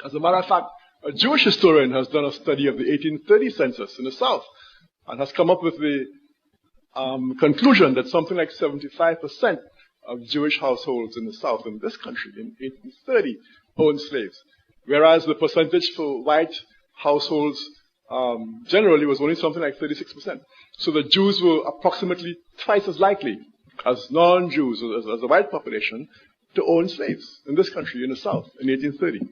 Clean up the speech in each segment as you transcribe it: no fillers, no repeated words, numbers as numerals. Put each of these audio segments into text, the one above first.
As a matter of fact, a Jewish historian has done a study of the 1830 census in the South and has come up with the conclusion that something like 75% of Jewish households in the South, in this country, in 1830, owned slaves, whereas the percentage for white households generally was only something like 36%. So the Jews were approximately twice as likely as non-Jews, as the white population, to own slaves in this country, in the South, in 1830.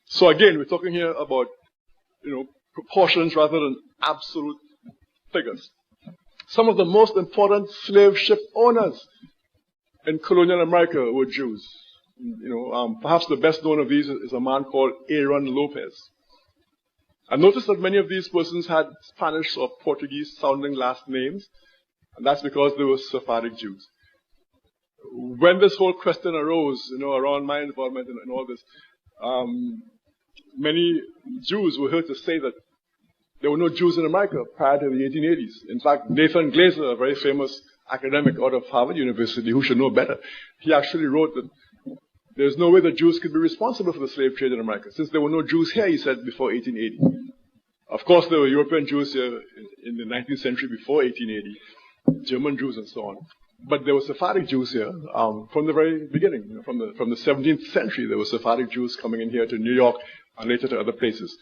So again, we're talking here about, proportions rather than absolute figures. Some of the most important slave ship owners in colonial America were Jews. Perhaps the best known of these is a man called Aaron Lopez. I noticed that many of these persons had Spanish or Portuguese-sounding last names, and that's because they were Sephardic Jews. When this whole question arose, around my involvement in all this, many Jews were heard to say that there were no Jews in America prior to the 1880s. In fact, Nathan Glaser, a very famous academic out of Harvard University who should know better, he actually wrote that there's no way that Jews could be responsible for the slave trade in America, since there were no Jews here, he said, before 1880. Of course, there were European Jews here in the 19th century before 1880, German Jews and so on. But there were Sephardic Jews here from the very beginning. From the 17th century, there were Sephardic Jews coming in here to New York and later to other places.